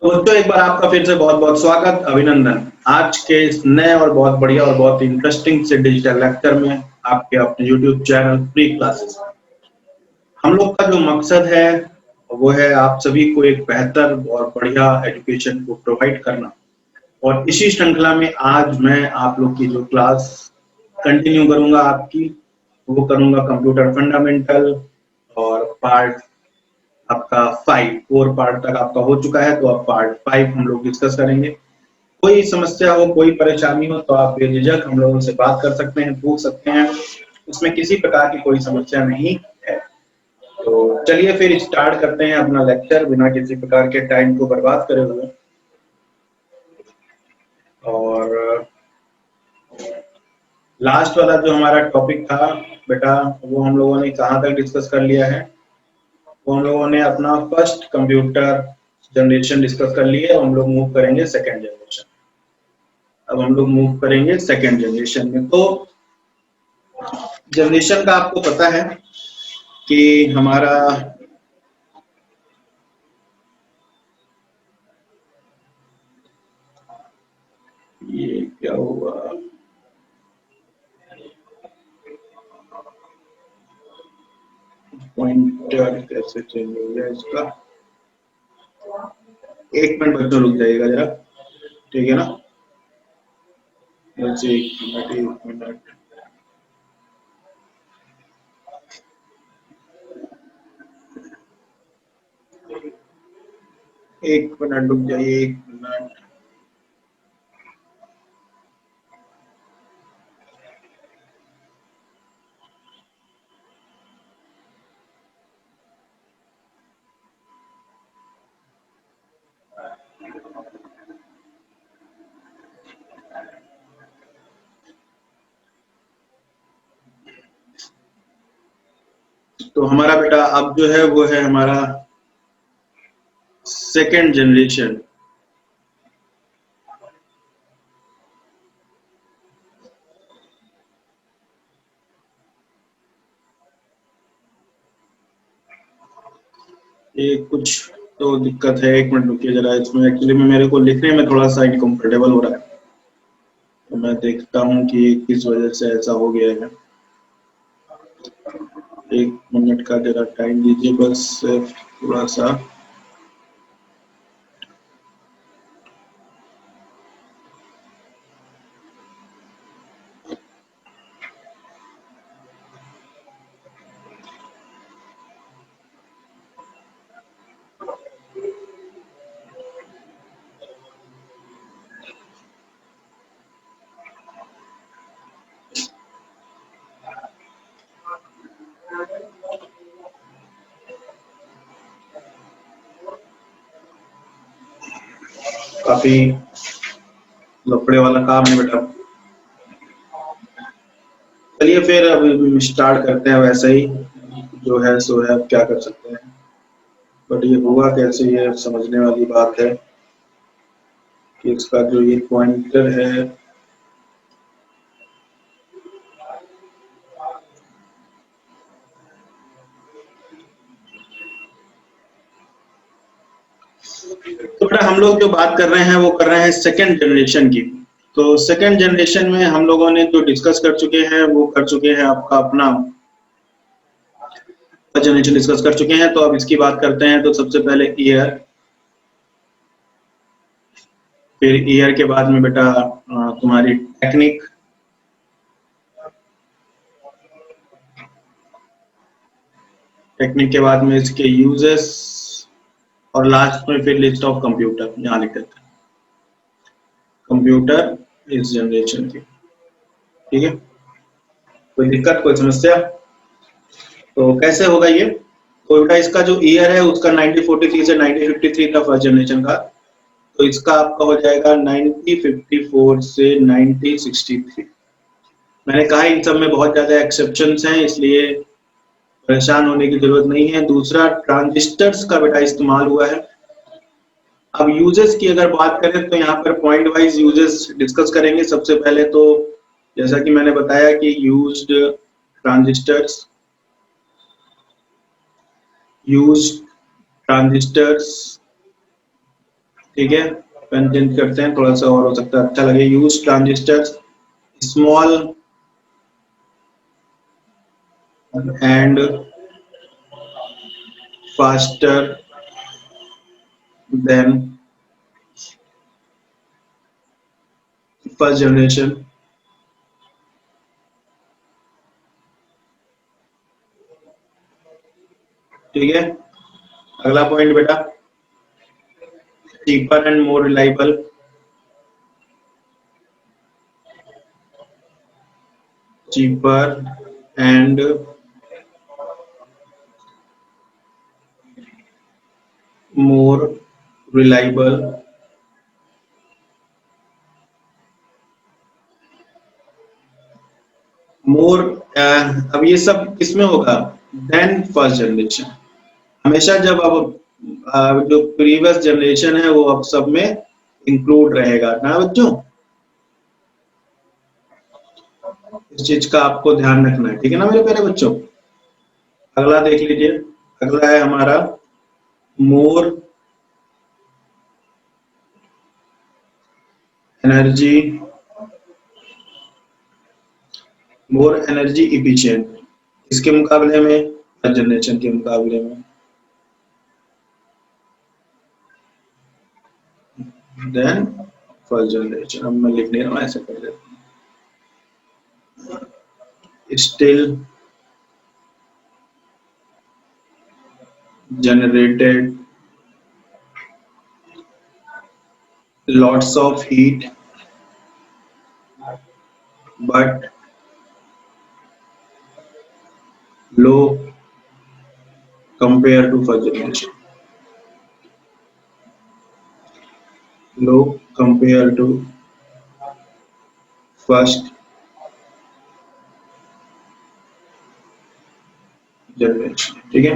तो बच्चों एक बार आपका फिर से बहुत बहुत स्वागत, अभिनंदन। आज के इस नए और बहुत बढ़िया और बहुत इंटरेस्टिंग से डिजिटल लेक्चर में आपके अपने यूट्यूब चैनल फ्री क्लासेस। हम लोग का जो मकसद है वो है आप सभी को एक बेहतर और बढ़िया एजुकेशन को प्रोवाइड करना। और इसी श्रृंखला में आज मैं आप लोग की जो क्लास कंटिन्यू करूंगा आपकी, वो करूंगा कंप्यूटर फंडामेंटल। और पार्ट आपका 5 4 पार्ट तक आपका हो चुका है, तो अब पार्ट 5 हम लोग डिस्कस करेंगे। कोई समस्या हो, कोई परेशानी हो तो आप बेझिझक हम लोगों से बात कर सकते हैं, पूछ सकते हैं। उसमें किसी प्रकार की कोई समस्या नहीं है। तो चलिए फिर स्टार्ट करते हैं अपना लेक्चर बिना किसी प्रकार के टाइम को बर्बाद करे हुए। और लास्ट वाला जो हमारा टॉपिक था बेटा, वो हम लोगों ने कहाँ तक डिस्कस कर लिया है? वो हम लोगों ने अपना फर्स्ट कंप्यूटर जनरेशन डिस्कस कर लिया है। हम लोग मूव करेंगे सेकेंड जनरेशन। अब हम लोग मूव करेंगे सेकेंड जनरेशन में। तो जनरेशन का आपको पता है कि हमारा ये क्या हुआ, पॉइंटर कैसे चेंज हो गया इसका? एक मिनट बच्चों, रुक जाइएगा जरा, ठीक है ना? बस एक मिनट, एक मिनट। एक मिनट रुक जाइए, एक मिनट। तो हमारा बेटा अब जो है वो है हमारा सेकेंड जनरेशन। ये कुछ तो दिक्कत है, एक मिनट रुकिए जरा। इसमें एक्चुअली में मेरे को लिखने में थोड़ा सा इनकम्फर्टेबल हो रहा है, तो मैं देखता हूँ कि किस वजह से ऐसा हो गया है। एक मिनट का जरा टाइम दीजिए बस, थोड़ा सा। काफी लफड़े वाला काम है बेटा। चलिए फिर अब स्टार्ट करते हैं वैसे ही, जो है सो है, अब क्या कर सकते हैं। बट ये हुआ कैसे, ये समझने वाली बात है कि इसका जो ये पॉइंटर है, तो बेटा हम लोग जो बात कर रहे हैं वो कर रहे हैं सेकेंड जनरेशन की। तो सेकेंड जनरेशन में हम लोगों ने जो डिस्कस कर चुके हैं वो कर चुके हैं आपका अपना जनरेशन डिस्कस कर चुके हैं। तो अब इसकी बात करते हैं। तो सबसे पहले ईयर, फिर ईयर के बाद में बेटा तुम्हारी टेक्निक, टेक्निक के बाद में इसके यूजेस, और लास्ट में फिर लिस्ट ऑफ कंप्यूटर यहाँ लिख देते हैं। कंप्यूटर इस जनरेशन की, ठीक है? कोई दिक्कत, कोई समस्या? तो कैसे होगा ये? तो बेटा इसका जो ईयर है उसका 1943 से 1953 था फर्स्ट जनरेशन का। तो इसका आपका हो जाएगा 1954 से 1963। मैंने कहा इन सब में बहुत ज्यादा एक्सेप्शंस हैं, इसलिए परेशान होने की जरूरत नहीं है। दूसरा, ट्रांजिस्टर्स का बेटा इस्तेमाल हुआ है। अब यूजेस की अगर बात करें तो यहाँ पर पॉइंट वाइज यूजेस डिस्कस करेंगे। सबसे पहले तो जैसा कि मैंने बताया कि यूज्ड ट्रांजिस्टर्स, यूज्ड ट्रांजिस्टर्स ठीक है, पेन चेंज करते हैं, थोड़ा सा और हो सकता है अच्छा लगे। Use transistors small and faster than first generation. ठीक है, अगला पॉइंट बेटा, cheaper and more reliable. Cheaper and more reliable. More अब ये सब किसमें होगा? Then first generation. हमेशा जब अब जो प्रीवियस जनरेशन है वो अब सब में इंक्लूड रहेगा ना बच्चों। इस चीज का आपको ध्यान रखना है, ठीक है ना मेरे प्यारे बच्चों। अगला देख लीजिए, अगला है हमारा more energy, more energy efficient. इसके मुकाबले में, फर्स्ट जनरेशन के मुकाबले में, देन फर्स्ट जनरेशन। अब मैं लिख नहीं रहा हूँ, ऐसे कर देता हूँ। Still generated lots of heat but low compared to first generation. Low compared to first generation. ठीक है,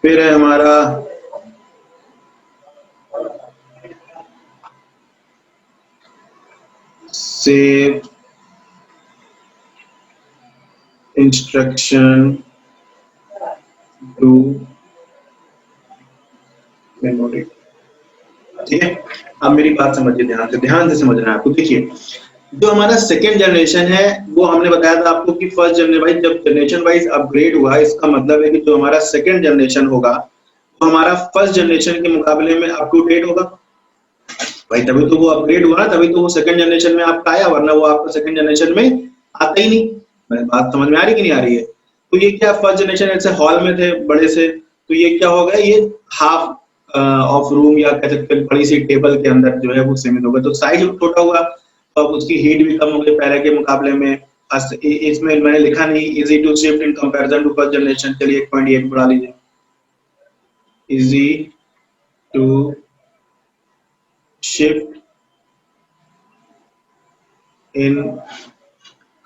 फिर है हमारा सेव इंस्ट्रक्शन टू मेमोरी। ठीक है, अब मेरी बात समझिए, ध्यान से समझना है आपको। देखिए, जो हमारा सेकेंड जनरेशन है वो हमने बताया था आपको कि फर्स्ट जनरेशन वाइज जब जनरेशन वाइज अपग्रेड हुआ, इसका मतलब है कि जो हमारा सेकेंड जनरेशन होगा तो हमारा फर्स्ट जनरेशन के मुकाबले में अप टू डेट होगा भाई, तभी तो वो अपग्रेड हुआ ना, तभी तो वो सेकंड जनरेशन में आपका आया, वरना वो आपका सेकंड जनरेशन में आता ही नहीं। बात समझ में आ रही कि नहीं आ रही है? तो ये क्या, फर्स्ट जनरेशन ऐसे हॉल में थे बड़े से, तो ये क्या हो गया, ये हाफ ऑफ रूम या कह सकते हैं बड़ी सी टेबल के अंदर जो है वो सीमित हो गया, तो साइज छोटा हुआ, तो अब उसकी हीट भी कम हो गई पहले के मुकाबले में। इसमें मैंने लिखा नहीं, easy to shift in comparison to first generation. चलिए 1.8 बढ़ा लीजिए, easy to shift in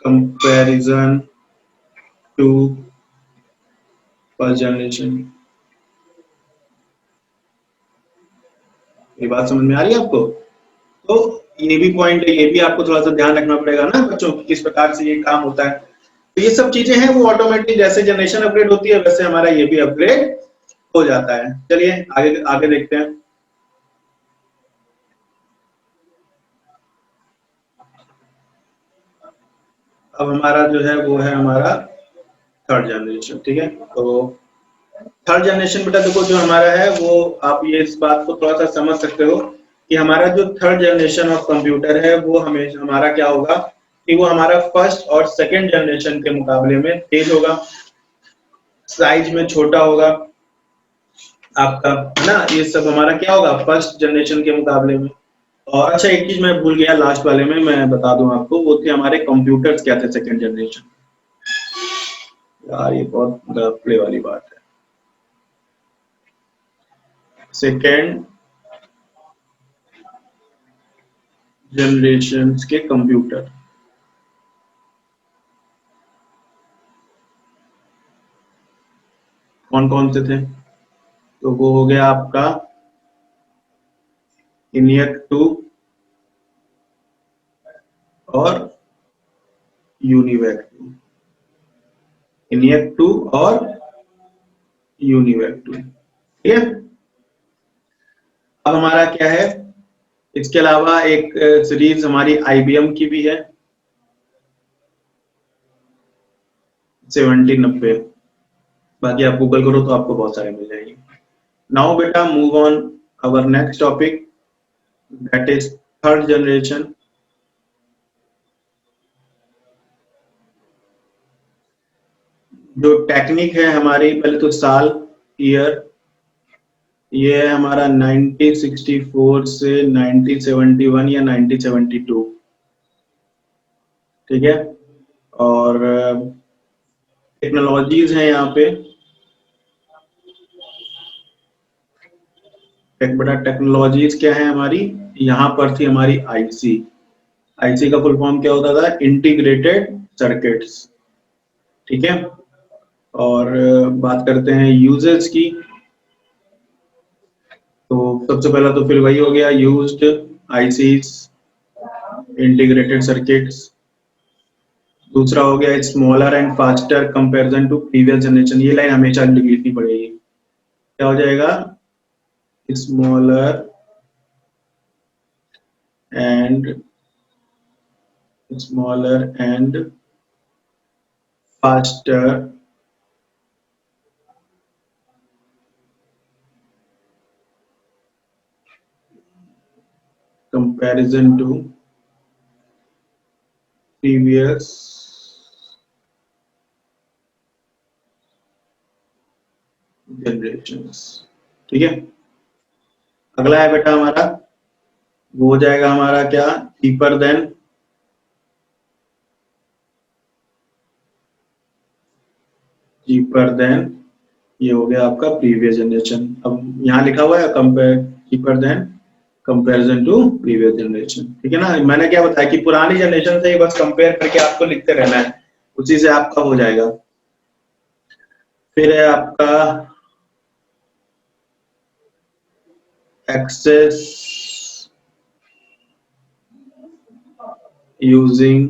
comparison to first generation। ये बात समझ में आ रही है आपको? तो ये भी पॉइंट है, ये भी आपको थोड़ा सा ध्यान रखना पड़ेगा ना बच्चों, किस प्रकार से ये काम होता है। तो ये सब चीजें हैं वो ऑटोमेटिक, जैसे जनरेशन अपग्रेड होती है वैसे हमारा ये भी अपग्रेड हो जाता है। चलिए आगे आगे देखते हैं। अब हमारा जो है वो है हमारा थर्ड जनरेशन। ठीक है, तो थर्ड जनरेशन बेटा देखो जो हमारा है वो, आप ये इस बात को थोड़ा सा समझ सकते हो कि हमारा जो थर्ड जनरेशन ऑफ कंप्यूटर है वो हमेशा हमारा क्या होगा कि वो हमारा फर्स्ट और सेकंड जनरेशन के मुकाबले में तेज होगा, साइज में छोटा होगा आपका, है ना। ये सब हमारा क्या होगा फर्स्ट जनरेशन के मुकाबले में। और अच्छा, एक चीज मैं भूल गया लास्ट वाले में मैं बता दूं आपको, वो थे हमारे कंप्यूटर्स क्या थे सेकंड जनरेशन। यार ये बहुत गफले वाली बात है। सेकेंड जनरेशन के कंप्यूटर कौन कौन से थे? तो वो हो गया आपका ENIAC 2 और UNIVAC 2, ENIAC 2 और UNIVAC 2। ठीक है, अब हमारा क्या है, इसके अलावा एक सीरीज हमारी IBM की भी है 7090, बाकी आप गूगल करो तो आपको बहुत सारे मिल जाएंगे। नाउ बेटा move on our next topic, that is third generation. जो टेक्निक है हमारी, पहले तो साल, ईयर, ये है हमारा 1964 से 1971 या 1972। ठीक है, और टेक्नोलॉजीज हैं यहाँ पे, एक बड़ा टेक्नोलॉजीज क्या है हमारी, यहाँ पर थी हमारी आईसी। आईसी का फुल फॉर्म क्या होता था, इंटीग्रेटेड सर्किट्स। ठीक है, और बात करते हैं यूजेस की, तो सबसे पहला तो फिर वही हो गया, यूज्ड आईसीज, इंटीग्रेटेड सर्किट्स। दूसरा हो गया smaller and faster comparison to previous generation, ये लाइन हमेशा लिखनी पड़ेगी, क्या हो जाएगा, smaller and faster comparison to previous generations। ठीक है, अगला है बेटा हमारा, वो हो जाएगा हमारा क्या, चीपर देन, ये हो गया आपका प्रीवियस जनरेशन। अब यहाँ लिखा हुआ है compare, cheaper than comparison to previous generation. ठीक है ना, मैंने क्या बताया कि पुरानी जनरेशन से ही बस कंपेयर करके आपको लिखते रहना है, उसी से आपका हो जाएगा। फिर है आपका एक्सेस यूजिंग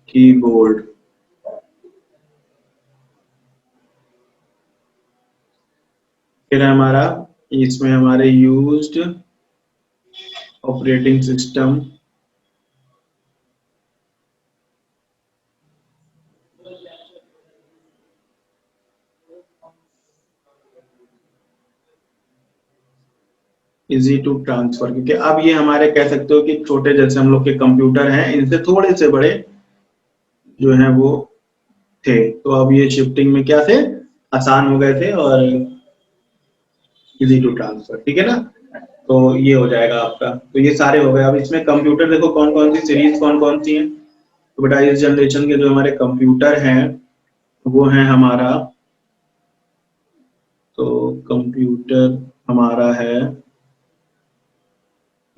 कीबोर्ड। फिर हमारा इसमें हमारे used operating system, easy to transfer, क्योंकि अब ये हमारे कह सकते हो कि छोटे जैसे हम लोग के कंप्यूटर हैं, इनसे थोड़े से बड़े जो हैं वो थे, तो अब ये शिफ्टिंग में क्या थे, आसान हो गए थे और इजी टू ट्रांसफर। ठीक है ना, तो ये हो जाएगा आपका, तो ये सारे हो गए। अब इसमें कंप्यूटर देखो कौन कौन सी सीरीज कौन कौन सी है, तो बेटा इस जनरेशन के जो हमारे कंप्यूटर हैं वो है हमारा, तो कंप्यूटर हमारा है,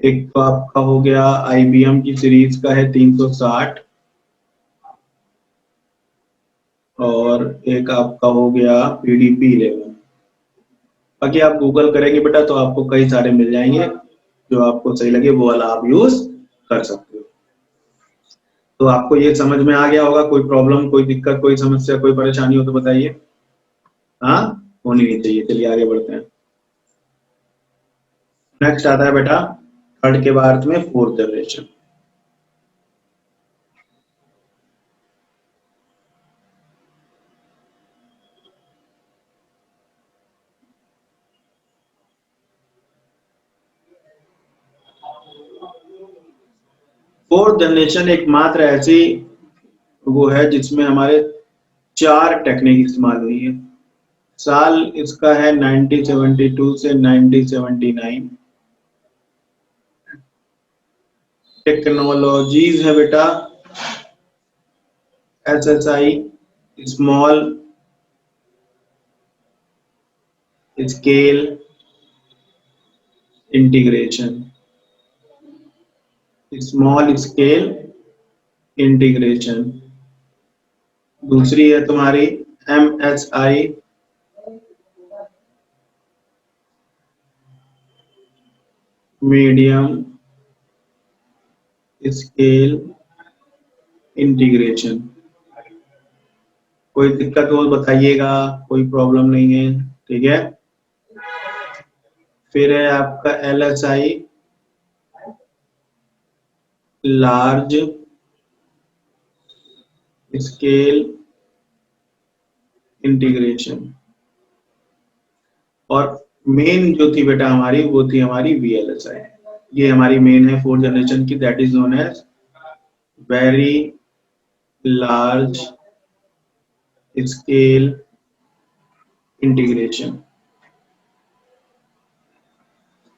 एक तो आपका हो गया IBM की सीरीज का है 360, और एक आपका हो गया PDP-11। बाकी आप गूगल करेंगे बेटा तो आपको कई सारे मिल जाएंगे, जो आपको सही लगे वो वाला आप यूज कर सकते हो। तो आपको ये समझ में आ गया होगा, कोई प्रॉब्लम, कोई दिक्कत, कोई समस्या, कोई परेशानी हो तो बताइए। हाँ, होनी नहीं चाहिए। चलिए आगे बढ़ते हैं। नेक्स्ट आता है बेटा थर्ड के बाद में फोर्थ जनरेशन। फोर्थ जनरेशन एकमात्र ऐसी वो है जिसमें हमारे 4 टेक्निक इस्तेमाल हुई है। साल इसका है 1972 से 1979। टेक्नोलॉजीज है बेटा SSI, small scale integration, small scale integration. दूसरी है तुम्हारी MSI, मीडियम स्केल इंटीग्रेशन। कोई दिक्कत हो बताइएगा, कोई प्रॉब्लम नहीं है, ठीक है। फिर है आपका LSI, लार्ज स्केल इंटीग्रेशन। और मेन जो थी बेटा हमारी, वो थी हमारी VLSI। ये हमारी मेन है 4th जनरेशन की, that is known as very large scale integration.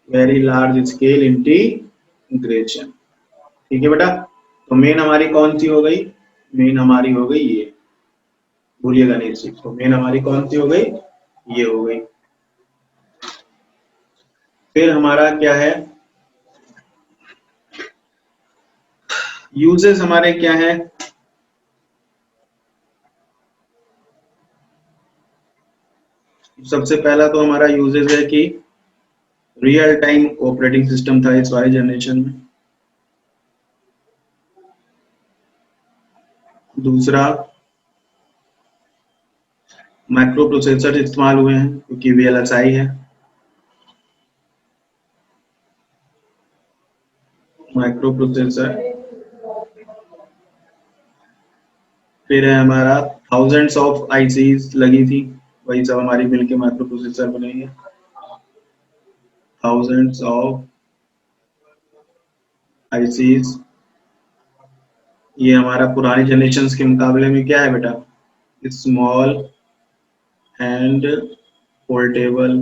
Very large scale integration, ठीक है बेटा। तो मेन हमारी कौन सी हो गई? मेन हमारी हो गई ये, भूलिएगा नहीं इस चीज को। मेन हमारी कौन सी हो गई? ये हो गई। फिर हमारा क्या है? यूजेस हमारे क्या है? सबसे पहला तो हमारा यूजेस है कि रियल टाइम ऑपरेटिंग सिस्टम था इस वाली जनरेशन में। दूसरा, माइक्रो प्रोसेसर इस्तेमाल हुए हैं क्योंकि VLSI है। Micro processor. फिर है हमारा थाउजेंड्स ऑफ आईसीज लगी थी, वही सब हमारी मिलके माइक्रो प्रोसेसर बनेंगे। Thousands of ICs. ये हमारा पुरानी जनरेशन के मुकाबले में क्या है बेटा? Small and portable.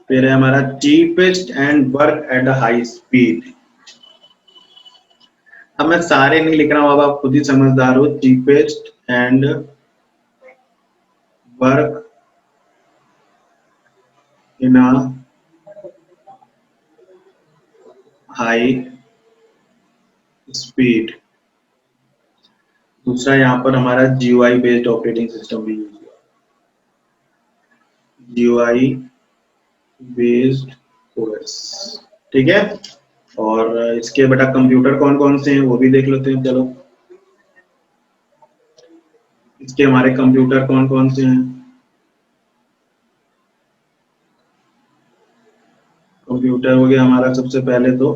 फिर है हमारा cheapest and work at a high speed. अब मैं सारे नहीं लिख रहा हूं, अब आप खुद ही समझदार हो। Cheapest and work in a high speed. दूसरा यहाँ पर हमारा GUI बेस्ड ऑपरेटिंग सिस्टम भी यूज हुआ। GUI बेस्ड OS, ठीक है। और इसके बेटा कंप्यूटर कौन कौन से हैं वो भी देख लेते हैं, चलो। इसके हमारे कंप्यूटर कौन कौन से हैं? कंप्यूटर हो गया हमारा सबसे पहले तो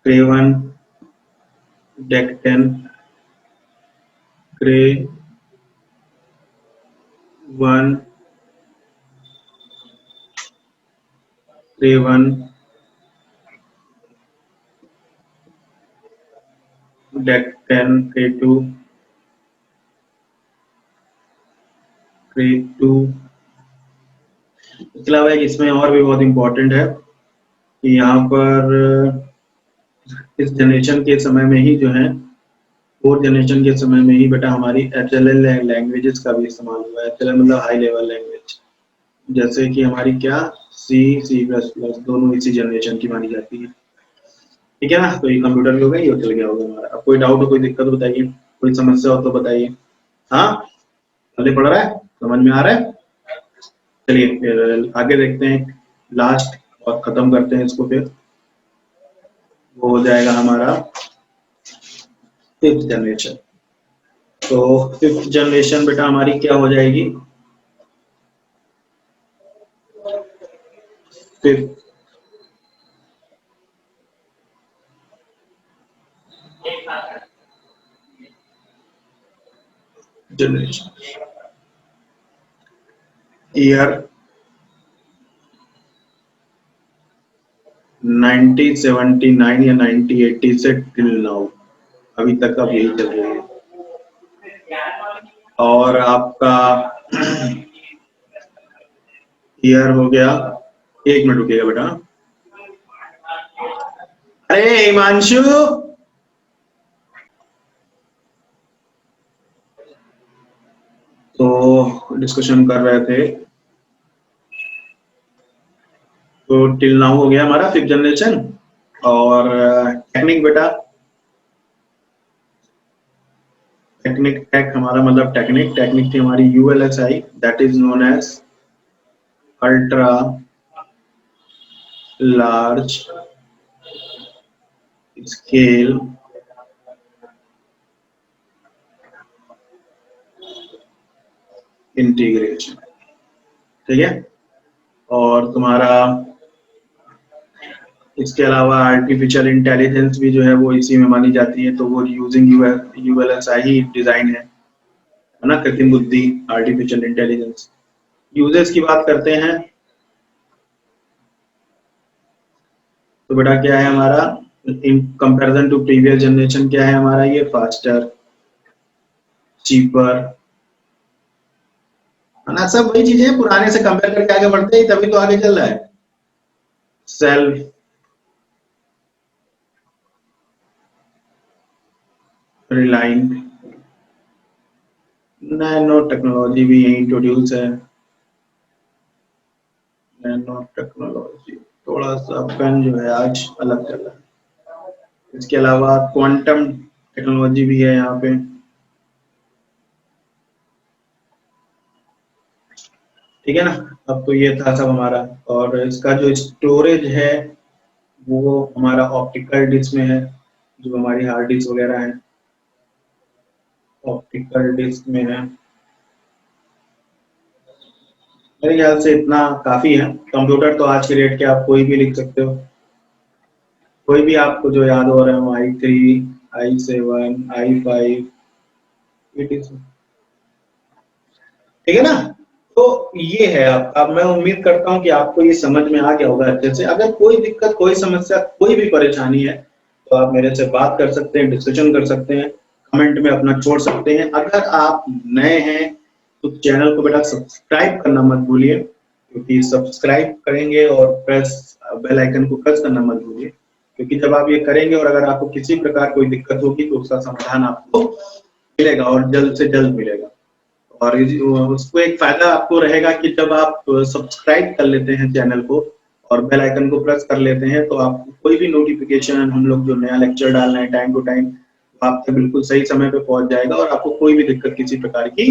क्रे 1, डेक 10, क्रे 1, क्रे 1, डेक 10, क्रे 2, क्रे 2। इसके अलावा एक इसमें और भी बहुत इंपॉर्टेंट है कि यहाँ पर इस जनरेशन के समय में ही जो है, 4th जनरेशन के समय में ही बेटा हमारी HLL लैंग्वेजेस का भी इस्तेमाल हुआ है। HLL मतलब हाई लेवल लैंग्वेज, जैसे कि हमारी क्या C++ दोनों इसी जनरेशन की मानी जाती है, ठीक है ना। तो ये कंप्यूटर भी हो गया, ये चल गया होगा हमारा। अब कोई डाउट हो, कोई दिक्कत बताइए, कोई समस्या हो तो बताइए। हाँ, चलिए, पढ़ रहा है, समझ में आ रहा है। चलिए फिर आगे देखते हैं, लास्ट और खत्म करते हैं इसको। फिर वो हो जाएगा हमारा 5th जनरेशन। तो 5th जनरेशन बेटा हमारी क्या हो जाएगी? 5th जनरेशन ईयर 1979 या 1980 से टिल नाउ, अभी तक अब यही चल रही है। और आपका ईयर हो गया, 1 मिनट रुकिएगा बेटा। अरे हिमांशु, तो डिस्कशन कर रहे थे, तो टिल नाउ हो गया हमारा 5th जनरेशन। और टेक्निक बेटा, टेक्निक, टेक हमारा मतलब टेक्निक थी हमारी ULSI, that is known as ultra large scale integration, ठीक है। और तुम्हारा इसके अलावा आर्टिफिशियल इंटेलिजेंस भी जो है वो इसी में मानी जाती है, तो वो यूजिंग ULSI ही डिजाइन है ना, कृत्रिम बुद्धि, आर्टिफिशियल इंटेलिजेंस। यूजेस की बात करते हैं तो बेटा क्या है हमारा, in comparison to previous generation क्या है हमारा, ये फास्टर, चीपर, है ना, सब वही चीजें पुराने से कंपेयर करके आगे बढ़ते हैं, तभी तो आगे चल रहा है। सेल्फ रिलाइंट, नैनो टेक्नोलॉजी भी यही इंट्रोड्यूस है, नैनो टेक्नोलॉजी, थोड़ा सा पेन जो है आज अलग चल रहा है। इसके अलावा क्वांटम टेक्नोलॉजी भी है यहाँ पे, ठीक है ना। अब तो ये था सब हमारा, और इसका जो स्टोरेज है वो हमारा ऑप्टिकल डिस्क में है, जो हमारी हार्ड डिस्क वगैरह है ऑप्टिकल डिस्क में है। मेरे ख्याल से इतना काफी है। कंप्यूटर तो आज के डेट के आप कोई भी लिख सकते हो, कोई भी आपको जो याद हो रहा है, i3, i7, i5, ठीक है ना। तो ये है आपका, अब मैं उम्मीद करता हूँ कि आपको ये समझ में आ गया होगा अच्छे से। अगर कोई दिक्कत, कोई समस्या, कोई भी परेशानी है तो आप मेरे से बात कर सकते हैं, डिस्कशन कर सकते हैं, कमेंट में अपना छोड़ सकते हैं। अगर आप नए हैं तो चैनल को बेटा सब्सक्राइब करना मत भूलिए, क्योंकि सब्सक्राइब करेंगे और प्रेस बेल आइकन को प्रेस करना मत भूलिए, क्योंकि जब आप ये करेंगे और अगर आपको किसी प्रकार कोई दिक्कत होगी तो उसका समाधान आपको मिलेगा और जल्द से जल्द मिलेगा। और उसको एक फायदा आपको रहेगा कि जब आप सब्सक्राइब कर लेते हैं चैनल को और बेल आइकन को प्रेस कर लेते हैं तो आपको कोई भी नोटिफिकेशन, हम लोग जो नया लेक्चर डाल रहे हैं टाइम टू टाइम, आप तक बिल्कुल सही समय पे पहुंच जाएगा और आपको कोई भी दिक्कत किसी प्रकार की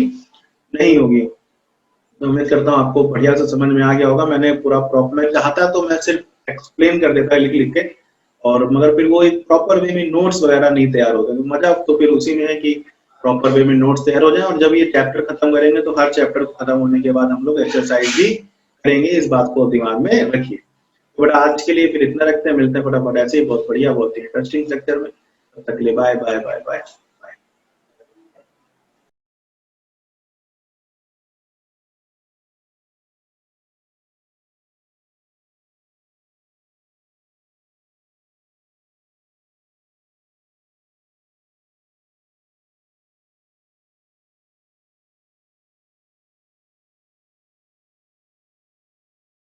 नहीं होगी। तो उम्मीद करता हूँ आपको बढ़िया से समझ में आ गया होगा। मैंने पूरा प्रॉपर, मैं चाहता तो मैं सिर्फ एक्सप्लेन कर देता लिख लिख के, और मगर फिर वो एक प्रॉपर वे में नोट्स वगैरह नहीं तैयार होते। तो मजा तो फिर उसी में है कि प्रॉपर वे में नोट्स तैयार हो जाए, और जब ये चैप्टर खत्म करेंगे तो हर चैप्टर खत्म होने के बाद हम लोग एक्सरसाइज भी करेंगे, इस बात को दिमाग में रखिए। तो बेटा आज के लिए फिर इतना रखते हैं, मिलते हैं फटाफट ऐसे ही बहुत बढ़िया बहुत इंटरेस्टिंग लेक्चर में। तब तक के लिए बाय बाय बाय बाय।